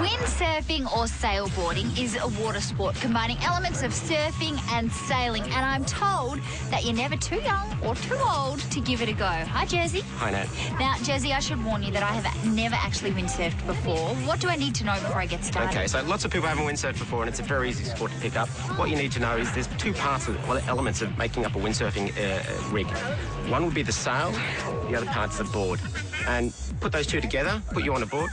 Windsurfing or sailboarding is a water sport combining elements of surfing and sailing, and I'm told that you're never too young or too old to give it a go. Hi, Jersey. Hi, Nat. Now, Jersey, I should warn you that I have never actually windsurfed before. What do I need to know before I get started? Okay, so lots of people haven't windsurfed before, and it's a very easy sport to pick up. What you need to know is there's two parts of elements of making up a windsurfing rig. One would be the sail, the other part's the board. And put those two together, put you on a board,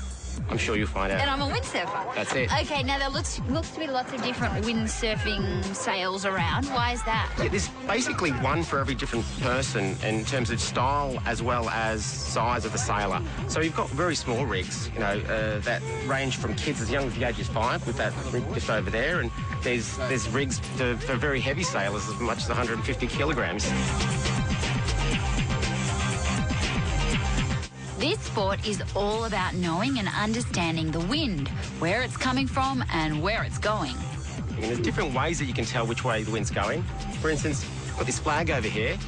I'm sure you'll find out. And I'm a windsurfer. That's it. Okay, now there looks to be lots of different windsurfing sails around. Why is that? Yeah, there's basically one for every different person in terms of style as well as size of the sailor. So you've got very small rigs, you know, that range from kids as young as the age of 5 with that rig just over there, and there's rigs for very heavy sailors as much as 150 kilograms. This sport is all about knowing and understanding the wind, where it's coming from and where it's going. And there's different ways that you can tell which way the wind's going. For instance, I've got this flag over here,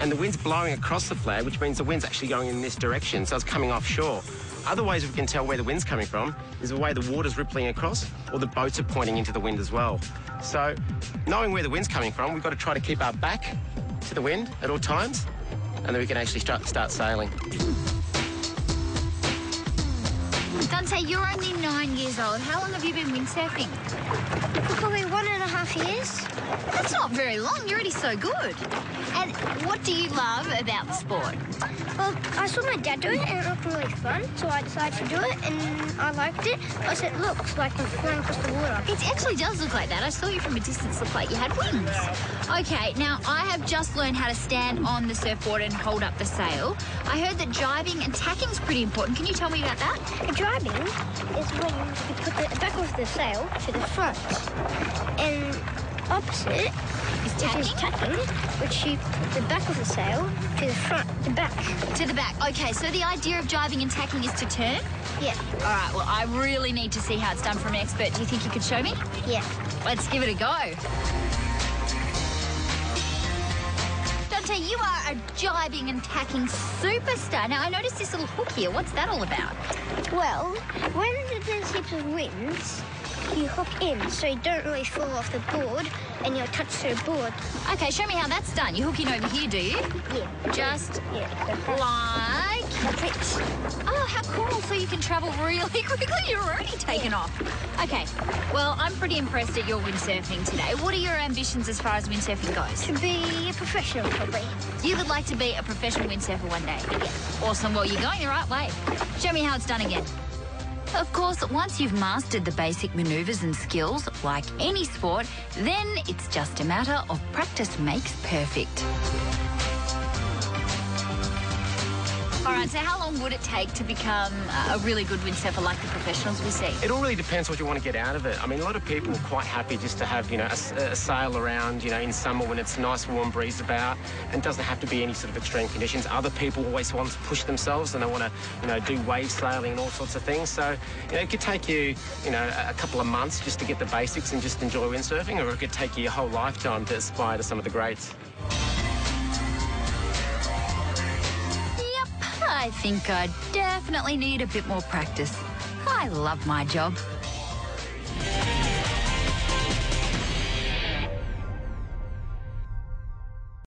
and the wind's blowing across the flag, which means the wind's actually going in this direction, so it's coming offshore. Other ways we can tell where the wind's coming from is the way the water's rippling across, or the boats are pointing into the wind as well. So, knowing where the wind's coming from, we've got to try to keep our back to the wind at all times, and then we can actually start sailing. Dante, you're only 9 years old. How long have you been windsurfing? Probably 1.5 years. That's not very long. You're already so good. And what do you love about the sport? Well, I saw my dad do it and it looked really fun, so I decided to do it and I liked it. Plus, it looks like I'm flying across the water. It actually does look like that. I saw you from a distance, looked like you had wings. Okay, now I have just learned how to stand on the surfboard and hold up the sail. I heard that jibing and tacking is pretty important. Can you tell me about that? Driving is when you put the back of the sail to the front, and opposite Is is tacking, which you put the back of the sail to the front, the back. To the back. Okay, so the idea of jibing and tacking is to turn? Yeah. All right, well, I really need to see how it's done from an expert. Do you think you could show me? Yeah. Let's give it a go. Dante, you are a jibing and tacking superstar. Now, I noticed this little hook here. What's that all about? Well, when there's heaps of winds, you hook in so you don't really fall off the board and you'll touch the board. Okay, show me how that's done. You hook in over here, do you? Yeah. Just Yeah. like... That's it. Oh, how cool. So you can travel really quickly. You're already taken off. Okay, well, I'm pretty impressed at your windsurfing today. What are your ambitions as far as windsurfing goes? To be a professional, probably. You would like to be a professional windsurfer one day? Yeah. Awesome. Well, you're going the right way. Show me how it's done again. Of course, once you've mastered the basic manoeuvres and skills, like any sport, then it's just a matter of practice makes perfect. All right, so how long would it take to become a really good windsurfer like the professionals we see? It all really depends what you want to get out of it. I mean, a lot of people are quite happy just to have, you know, a sail around, you know, in summer when it's a nice warm breeze about, and doesn't have to be any sort of extreme conditions. Other people always want to push themselves and they want to, you know, do wave sailing and all sorts of things. So, you know, it could take you, you know, a couple of months just to get the basics and just enjoy windsurfing, or it could take you your whole lifetime to aspire to some of the greats. I think I definitely need a bit more practice. I love my job.